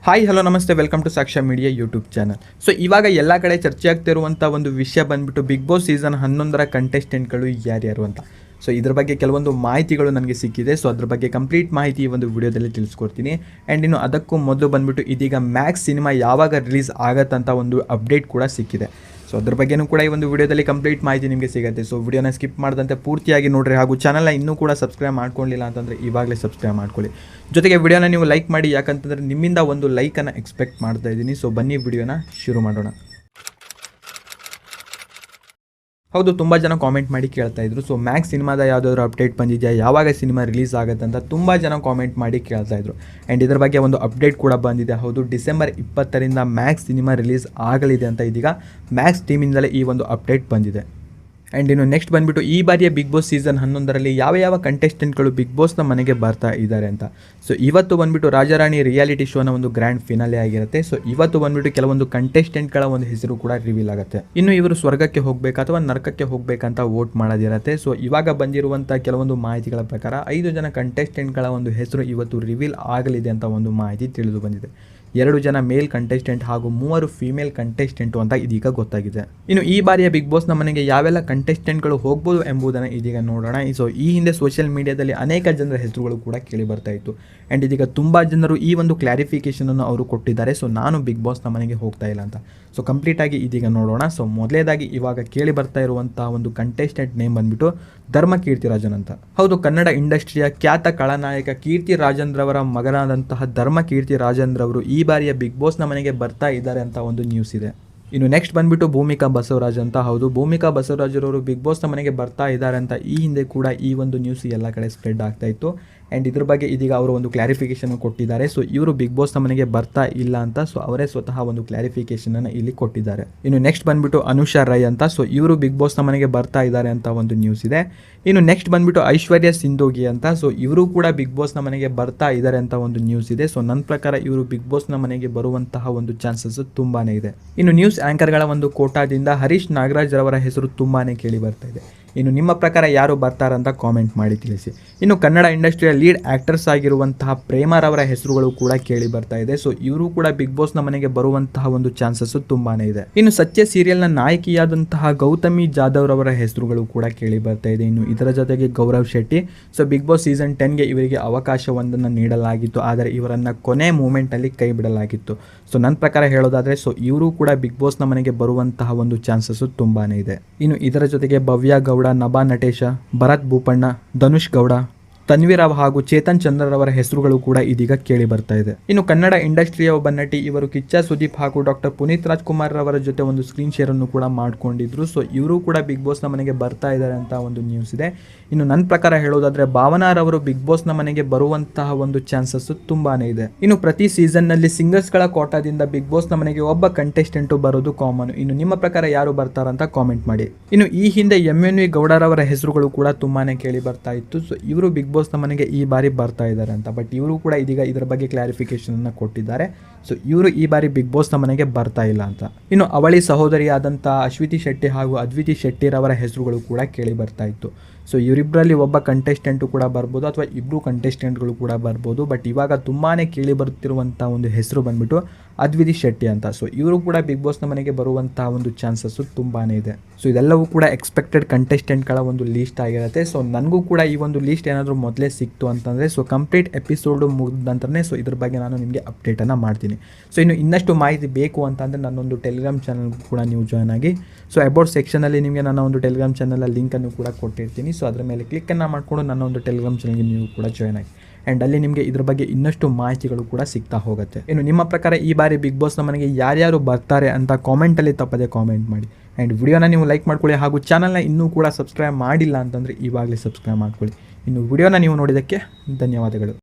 Hi hello ನಮಸ್ತೆ, welcome to ಸಾಕ್ಷ್ಯ media YouTube channel. So ಇವಾಗ ಎಲ್ಲ ಕಡೆ ಚರ್ಚೆ ಆಗ್ತಿರುವಂಥ ಒಂದು ವಿಷಯ ಬಂದುಬಿಟ್ಟು ಬಿಗ್ ಬಾಸ್ ಸೀಸನ್ 11 ಕಂಟೆಸ್ಟೆಂಟ್ಗಳು ಯಾರ್ಯಾರು ಅಂತ. ಸೊ ಇದ್ರ ಬಗ್ಗೆ ಕೆಲವೊಂದು ಮಾಹಿತಿಗಳು ನನಗೆ ಸಿಕ್ಕಿದೆ. ಸೊ ಅದ್ರ ಬಗ್ಗೆ ಕಂಪ್ಲೀಟ್ ಮಾಹಿತಿ ಈ ಒಂದು ವಿಡಿಯೋದಲ್ಲಿ ತಿಳಿಸ್ಕೊಡ್ತೀನಿ. ಆ್ಯಂಡ್ ಇನ್ನು ಅದಕ್ಕೂ ಮೊದಲು ಬಂದುಬಿಟ್ಟು ಇದೀಗ ಮ್ಯಾಕ್ಸ್ ಸಿನಿಮಾ ಯಾವಾಗ ರಿಲೀಸ್ ಆಗತ್ತಂತ ಒಂದು ಅಪ್ಡೇಟ್ ಕೂಡ ಸಿಕ್ಕಿದೆ. ಸೊ ಅದ್ರ ಬಗ್ಗೆನೂ ಕೂಡ ಈ ಒಂದು ವಿಡಿಯೋದಲ್ಲಿ ಕಂಪ್ಲೀಟ್ ಮಾಹಿತಿ ನಿಮಗೆ ಸಿಗುತ್ತೆ. ಸೊ ವಿಡಿಯೋನ ಸ್ಕಿಪ್ ಮಾಡಿದಂತೆ ಪೂರ್ತಿಯಾಗಿ ನೋಡಿರಿ, ಹಾಗೂ ಚಾನಲ್ನ ಇನ್ನೂ ಕೂಡ ಸಬ್ಸ್ಕ್ರೈಬ್ ಮಾಡ್ಕೊಳ್ಳಿಲ್ಲ ಅಂತಂದರೆ ಇವಾಗಲೇ ಸಬ್ಸ್ಕ್ರೈಬ್ ಮಾಡ್ಕೊಳ್ಳಿ. ಜೊತೆಗೆ ವಿಡಿಯೋನ ನೀವು ಲೈಕ್ ಮಾಡಿ, ಯಾಕಂತಂದರೆ ನಿಮ್ಮಿಂದ ಒಂದು ಲೈಕನ್ನು ಎಕ್ಸ್ಪೆಕ್ಟ್ ಮಾಡ್ತಾ ಇದ್ದೀನಿ. ಸೊ ಬನ್ನಿ ವಿಡಿಯೋನ ಶುರು ಮಾಡೋಣ. ಹೌದು, ತುಂಬ ಜನ ಕಾಮೆಂಟ್ ಮಾಡಿ ಕೇಳ್ತಾ ಇದ್ರು. ಸೊ ಮ್ಯಾಕ್ಸ್ ಸಿನಿಮಾದ ಯಾವುದಾದ್ರು ಅಪ್ಡೇಟ್ ಬಂದಿದೆಯಾ, ಯಾವಾಗ ಸಿನಿಮಾ ರಿಲೀಸ್ ಆಗುತ್ತೆ ಅಂತ ತುಂಬ ಜನ ಕಾಮೆಂಟ್ ಮಾಡಿ ಕೇಳ್ತಾ ಇದ್ರು. ಆ್ಯಂಡ್ ಇದ್ರ ಬಗ್ಗೆ ಒಂದು ಅಪ್ಡೇಟ್ ಕೂಡ ಬಂದಿದೆ. ಹೌದು, ಡಿಸೆಂಬರ್ 20ರಿಂದ ಮ್ಯಾಕ್ಸ್ ಸಿನಿಮಾ ರಿಲೀಸ್ ಆಗಲಿದೆ ಅಂತ ಇದೀಗ ಮ್ಯಾಕ್ಸ್ ಟೀಮಿಂದಲೇ ಈ ಒಂದು ಅಪ್ಡೇಟ್ ಬಂದಿದೆ. ಆ್ಯಂಡ್ ಇನ್ನು ನೆಕ್ಸ್ಟ್ ಬಂದುಬಿಟ್ಟು ಈ ಬಾರಿಯ ಬಿಗ್ ಬಾಸ್ ಸೀಸನ್ 11ರಲ್ಲಿ ಯಾವ ಕಂಟೆಸ್ಟೆಂಟ್ಗಳು ಬಿಗ್ ಬಾಸ್ನ ಮನೆಗೆ ಬರ್ತಾ ಇದ್ದಾರೆ ಅಂತ. ಸೊ ಇವತ್ತು ಬಂದುಬಿಟ್ಟು ರಾಜಾರಾಣಿ ರಿಯಾಲಿಟಿ ಶೋನ ಒಂದು ಗ್ರ್ಯಾಂಡ್ ಫಿನಾಲೆ ಆಗಿರುತ್ತೆ. ಸೊ ಇವತ್ತು ಬಂದುಬಿಟ್ಟು ಕೆಲವೊಂದು ಕಂಟೆಸ್ಟೆಂಟ್ಗಳ ಒಂದು ಹೆಸರು ಕೂಡ ರಿವೀಲ್ ಆಗುತ್ತೆ. ಇನ್ನು ಇವರು ಸ್ವರ್ಗಕ್ಕೆ ಹೋಗಬೇಕಾ ಅಥವಾ ನರಕಕ್ಕೆ ಹೋಗಬೇಕಂತ ವೋಟ್ ಮಾಡೋದಿರುತ್ತೆ. ಸೊ ಇವಾಗ ಬಂದಿರುವಂಥ ಕೆಲವೊಂದು ಮಾಹಿತಿಗಳ ಪ್ರಕಾರ 5 ಜನ ಕಂಟೆಸ್ಟೆಂಟ್ಗಳ ಒಂದು ಹೆಸರು ಇವತ್ತು ರಿವೀಲ್ ಆಗಲಿದೆ ಅಂತ ಒಂದು ಮಾಹಿತಿ ತಿಳಿದು ಬಂದಿದೆ. 2 ಜನ ಮೇಲ್ ಕಂಟೆಸ್ಟೆಂಟ್ ಹಾಗೂ 3 ಫೀಮೇಲ್ ಕಂಟೆಸ್ಟೆಂಟು ಅಂತ ಇದೀಗ ಗೊತ್ತಾಗಿದೆ. ಇನ್ನು ಈ ಬಾರಿಯ ಬಿಗ್ ಬಾಸ್ನ ಮನೆಗೆ ಯಾವೆಲ್ಲ ಕಂಟೆಸ್ಟೆಂಟ್ಗಳು ಹೋಗ್ಬೋದು ಎಂಬುದನ್ನು ಇದೀಗ ನೋಡೋಣ. ಸೊ ಈ ಹಿಂದೆ ಸೋಷಿಯಲ್ ಮೀಡಿಯಾದಲ್ಲಿ ಅನೇಕ ಜನರ ಹೆಸರುಗಳು ಕೂಡ ಕೇಳಿ ಬರ್ತಾ ಇತ್ತು. ಆ್ಯಂಡ್ ಇದೀಗ ತುಂಬ ಜನರು ಈ ಒಂದು ಕ್ಲಾರಿಫಿಕೇಷನನ್ನು ಅವರು ಕೊಟ್ಟಿದ್ದಾರೆ. ಸೊ ನಾನು ಬಿಗ್ ಬಾಸ್ನ ಮನೆಗೆ ಹೋಗ್ತಾ ಇಲ್ಲ ಅಂತ. ಸೊ ಕಂಪ್ಲೀಟಾಗಿ ಇದೀಗ ನೋಡೋಣ. ಸೊ ಮೊದಲೇದಾಗಿ ಇವಾಗ ಕೇಳಿ ಬರ್ತಾ ಇರುವಂಥ ಒಂದು ಕಂಟೆಸ್ಟೆಂಟ್ ನೇಮ್ ಬಂದುಬಿಟ್ಟು ಧರ್ಮ ಕೀರ್ತಿರಾಜನ್ ಅಂತ. ಹೌದು, ಕನ್ನಡ ಇಂಡಸ್ಟ್ರಿಯ ಖ್ಯಾತ ಖಳನಾಯಕ ಕೀರ್ತಿರಾಜನ್ರವರ ಮಗನಾದಂತಹ ಧರ್ಮ ಕೀರ್ತಿರಾಜನ್ರವರು ಈ ಬಾರಿಯ ಬಿಗ್ ಬಾಸ್ನ ಮನೆಗೆ ಬರ್ತಾ ಇದ್ದಾರೆ ಅಂತ ಒಂದು ನ್ಯೂಸ್ ಇದೆ. ಇನ್ನು ನೆಕ್ಸ್ಟ್ ಬಂದುಬಿಟ್ಟು ಭೂಮಿಕಾ ಬಸವರಾಜ್ ಅಂತ. ಹೌದು, ಭೂಮಿಕಾ ಬಸವರಾಜರವರು ಬಿಗ್ ಬಾಸ್ನ ಮನೆಗೆ ಬರ್ತಾ ಇದ್ದಾರೆ ಅಂತ ಈ ಹಿಂದೆ ಕೂಡ ಈ ಒಂದು ನ್ಯೂಸ್ ಎಲ್ಲ ಕಡೆ ಸ್ಪ್ರೆಡ್ ಆಗ್ತಾ ಇತ್ತು. ಆ್ಯಂಡ್ ಇದ್ರ ಬಗ್ಗೆ ಇದೀಗ ಅವರು ಒಂದು ಕ್ಲಾರಿಫಿಕೇಷನ್ ಕೊಟ್ಟಿದ್ದಾರೆ. ಸೊ ಇವರು ಬಿಗ್ ಬಾಸ್ನ ಮನೆಗೆ ಬರ್ತಾ ಇಲ್ಲ ಅಂತ. ಸೊ ಅವರೇ ಸ್ವತಃ ಒಂದು ಕ್ಲಾರಿಫಿಕೇಷನನ್ನು ಇಲ್ಲಿ ಕೊಟ್ಟಿದ್ದಾರೆ. ಇನ್ನು ನೆಕ್ಸ್ಟ್ ಬಂದುಬಿಟ್ಟು ಅನುಷಾ ರೈ ಅಂತ. ಸೊ ಇವರು ಬಿಗ್ ಬಾಸ್ನ ಮನೆಗೆ ಬರ್ತಾ ಇದ್ದಾರೆ ಅಂತ ಒಂದು ನ್ಯೂಸ್ ಇದೆ. ಇನ್ನು ನೆಕ್ಸ್ಟ್ ಬಂದುಬಿಟ್ಟು ಐಶ್ವರ್ಯ ಸಿಂಧೋಗಿ ಅಂತ. ಸೊ ಇವರು ಕೂಡ ಬಿಗ್ ಬಾಸ್ನ ಮನೆಗೆ ಬರ್ತಾ ಇದ್ದಾರೆ ಅಂತ ಒಂದು ನ್ಯೂಸ್ ಇದೆ. ಸೊ ನನ್ನ ಪ್ರಕಾರ ಇವರು ಬಿಗ್ ಬಾಸ್ನ ಮನೆಗೆ ಬರುವಂತಹ ಒಂದು ಚಾನ್ಸಸ್ ತುಂಬಾ ಇದೆ. ಇನ್ನು ನ್ಯೂಸ್ ಆ್ಯಂಕರ್ಗಳ ಒಂದು ಕೋಟಾದಿಂದ ಹರೀಶ್ ನಾಗರಾಜ್ ರವರ ಹೆಸರು ತುಂಬಾ ಕೇಳಿ ಬರ್ತಾ ಇದೆ. ಇನ್ನು ನಿಮ್ಮ ಪ್ರಕಾರ ಯಾರು ಬರ್ತಾರಂತ ಕಾಮೆಂಟ್ ಮಾಡಿ ತಿಳಿಸಿ. ಇನ್ನು ಕನ್ನಡ ಇಂಡಸ್ಟ್ರಿಯ ಲೀಡ್ ಆ್ಯಕ್ಟರ್ಸ್ ಆಗಿರುವಂತಹ ಪ್ರೇಮರವರ ಹೆಸರುಗಳು ಕೂಡ ಕೇಳಿ ಬರ್ತಾ ಇದೆ. ಸೊ ಇವರು ಕೂಡ ಬಿಗ್ ಬಾಸ್ನ ಮನೆಗೆ ಬರುವಂತಹ ಒಂದು ಚಾನ್ಸಸ್ ತುಂಬಾ ಇದೆ. ಇನ್ನು ಸತ್ಯ ಸೀರಿಯಲ್ನ ನಾಯಕಿಯಾದಂತಹ ಗೌತಮಿ ಜಾಧವ್ ರವರ ಹೆಸರುಗಳು ಕೂಡ ಕೇಳಿ ಬರ್ತಾ ಇದೆ. ಇನ್ನು ಇದರ ಜೊತೆಗೆ Gaurav Shetty. So Bigg Boss season 10ಗೆ ಇವರಿಗೆ ಅವಕಾಶವೊಂದನ್ನು ನೀಡಲಾಗಿತ್ತು, ಆದರೆ ಇವರನ್ನು ಕೊನೆ ಮೂಮೆಂಟಲ್ಲಿ ಕೈ ಬಿಡಲಾಗಿತ್ತು. ಸೊ ನನ್ನ ಪ್ರಕಾರ ಹೇಳೋದಾದರೆ ಸೊ ಇವರು ಕೂಡ ಬಿಗ್ ಬಾಸ್ನ ಮನೆಗೆ ಬರುವಂತಹ ಒಂದು ಚಾನ್ಸಸ್ ತುಂಬಾ ಇದೆ. ಇನ್ನು ಇದರ ಜೊತೆಗೆ ಭವ್ಯ ಗೌಡ, ನಭಾ ನಟೇಶ, ಭರತ್ ಬೋಪಣ್ಣ, ಧನುಷ್ ಗೌಡ, ತನ್ವೀರಾವ್ ಹಾಗೂ ಚೇತನ್ ಚಂದ್ರರವರ ಹೆಸರುಗಳು ಕೂಡ ಇದೀಗ ಕೇಳಿ ಬರ್ತಾ ಇದೆ. ಇನ್ನು ಕನ್ನಡ ಇಂಡಸ್ಟ್ರಿಯ ಒಬ್ಬ ನಟಿ ಇವರು ಕಿಚ್ಚ ಸುದೀಪ್ ಹಾಗೂ ಡಾಕ್ಟರ್ ಪುನೀತ್ ರಾಜ್ಕುಮಾರ್ ರವರ ಜೊತೆ ಒಂದು ಸ್ಕ್ರೀನ್ ಶೇರ್ ಅನ್ನು ಕೂಡ ಮಾಡ್ಕೊಂಡಿದ್ರು. ಸೊ ಇವರು ಕೂಡ ಬಿಗ್ ಬಾಸ್ನ ಮನೆಗೆ ಬರ್ತಾ ಇದ್ದಾರೆ ಅಂತ ಒಂದು ನ್ಯೂಸ್ ಇದೆ. ಇನ್ನು ನನ್ನ ಪ್ರಕಾರ ಹೇಳೋದಾದ್ರೆ ಭಾವನಾರವರು ಬಿಗ್ ಬಾಸ್ನ ಮನೆಗೆ ಬರುವಂತಹ ಒಂದು ಚಾನ್ಸಸ್ ತುಂಬಾನೇ ಇದೆ. ಇನ್ನು ಪ್ರತಿ ಸೀಸನ್ನಲ್ಲಿ ಸಿಂಗರ್ಸ್ಗಳ ಕೋಟಾದಿಂದ ಬಿಗ್ ಬಾಸ್ನ ಮನೆಗೆ ಒಬ್ಬ ಕಂಟೆಸ್ಟೆಂಟು ಬರೋದು ಕಾಮನ್. ಇನ್ನು ನಿಮ್ಮ ಪ್ರಕಾರ ಯಾರು ಬರ್ತಾರಂತ ಕಾಮೆಂಟ್ ಮಾಡಿ. ಇನ್ನು ಈ ಹಿಂದೆ MNV ಗೌಡರವರ ಹೆಸರುಗಳು ಕೂಡ ತುಂಬಾನೇ ಕೇಳಿ ಬರ್ತಾ ಇತ್ತು. ಸೊ ಇವರು ಬಿಗ್ ಬಾಸ್ನ ಮನೆಗೆ ಈ ಬಾರಿ ಬರ್ತಾ ಇದ್ದಾರೆ ಅಂತ. ಬಟ್ ಇವರು ಕೂಡ ಇದೀಗ ಇದರ ಬಗ್ಗೆ ಕ್ಲಾರಿಫಿಕೇಶನ್ ಅನ್ನು ಕೊಟ್ಟಿದ್ದಾರೆ. ಸೊ ಇವರು ಈ ಬಾರಿ ಬಿಗ್ ಬಾಸ್ನ ಮನೆಗೆ ಬರ್ತಾ ಇಲ್ಲ ಅಂತ. ಇನ್ನು ಅವಳಿ ಸಹೋದರಿಯಾದಂಥ ಅಶ್ವಿತಿ ಶೆಟ್ಟಿ ಹಾಗೂ ಅದ್ವಿತಿ ಶೆಟ್ಟಿರವರ ಹೆಸರುಗಳು ಕೂಡ ಕೇಳಿ ಬರ್ತಾ ಇತ್ತು. ಸೊ ಇವರಿಬ್ಬರಲ್ಲಿ ಒಬ್ಬ ಕಂಟೆಸ್ಟೆಂಟು ಕೂಡ ಬರ್ಬೋದು ಅಥವಾ ಇಬ್ಬರು ಕಂಟೆಸ್ಟೆಂಟ್ಗಳು ಕೂಡ ಬರ್ಬೋದು. ಬಟ್ ಇವಾಗ ತುಂಬಾ ಕೇಳಿ ಬರುತ್ತಿರುವಂಥ ಒಂದು ಹೆಸರು ಬಂದ್ಬಿಟ್ಟು ಅದ್ವಿತಿ ಶೆಟ್ಟಿ ಅಂತ. ಸೊ ಇವರು ಕೂಡ ಬಿಗ್ ಬಾಸ್ನ ಮನೆಗೆ ಬರುವಂಥ ಒಂದು ಚಾನ್ಸಸ್ಸು ತುಂಬಾ ಇದೆ. ಸೊ ಇದೆಲ್ಲವೂ ಕೂಡ ಎಕ್ಸ್ಪೆಕ್ಟೆಡ್ ಕಂಟೆಸ್ಟೆಂಟ್ಗಳ ಒಂದು ಲೀಸ್ಟ್ ಆಗಿರುತ್ತೆ. ಸೊ ನನಗೂ ಕೂಡ ಈ ಒಂದು ಲೀಸ್ಟ್ ಏನಾದರೂ ಮೊದಲೇ ಸಿಕ್ತು ಅಂತಂದರೆ ಸೊ ಕಂಪ್ಲೀಟ್ ಎಪಿಸೋಡು ಮುಗಿದ ನಂತರನೇ ಸೊ ಇದ್ರ ಬಗ್ಗೆ ನಾನು ನಿಮಗೆ ಅಪ್ಡೇಟನ್ನು ಮಾಡ್ತೀನಿ. ಸೊ ಇನ್ನು ಇನ್ನಷ್ಟು ಮಾಹಿತಿ ಬೇಕು ಅಂತಂದರೆ ನನ್ನೊಂದು ಟೆಲಿಗ್ರಾಮ್ ಚಾನಲ್ಗೂ ಕೂಡ ನೀವು ಜಾಯ್ನ್ ಆಗಿ. ಸೊ ಅಬೌಟ್ ಸೆಕ್ಷನಲ್ಲಿ ನಿಮಗೆ ನನ್ನ ಒಂದು ಟೆಲಿಗ್ರಾಮ್ ಚಾನಲ್ ಲಿಂಕನ್ನು ಕೂಡ ಕೊಟ್ಟಿರ್ತೀನಿ. ಸೊ ಅದರ ಮೇಲೆ ಕ್ಲಿಕ್ಕನ್ನು ಮಾಡಿಕೊಂಡು ನನ್ನ ಒಂದು ಟೆಲಿಗ್ರಾಮ್ ಚಾನಲ್ಗೆ ನೀವು ಕೂಡ ಜಾಯ್ನ್ ಆಗಿ. ಆ್ಯಂಡ್ ಅಲ್ಲಿ ನಿಮಗೆ ಇದ್ರ ಬಗ್ಗೆ ಇನ್ನಷ್ಟು ಮಾಹಿತಿಗಳು ಕೂಡ ಸಿಗ್ತಾ ಹೋಗುತ್ತೆ. ಇನ್ನು ನಿಮ್ಮ ಪ್ರಕಾರ ಈ ಬಾರಿ ಬಿಗ್ ಬಾಸ್ನ ಮನೆಗೆ ಯಾರ್ಯಾರು ಬರ್ತಾರೆ ಅಂತ ಕಾಮೆಂಟಲ್ಲಿ ತಪ್ಪದೆ ಕಾಮೆಂಟ್ ಮಾಡಿ. ಆ್ಯಂಡ್ ವಿಡಿಯೋನ ನೀವು ಲೈಕ್ ಮಾಡ್ಕೊಳ್ಳಿ, ಹಾಗೂ ಚಾನಲ್ನ ಇನ್ನೂ ಕೂಡ ಸಬ್ಸ್ಕ್ರೈಬ್ ಮಾಡಿಲ್ಲ ಅಂತಂದರೆ ಇವಾಗಲೇ ಸಬ್ಸ್ಕ್ರೈಬ್ ಮಾಡ್ಕೊಳ್ಳಿ. ಇನ್ನು ವಿಡಿಯೋನ ನೀವು ನೋಡಿದ್ದಕ್ಕೆ ಧನ್ಯವಾದಗಳು.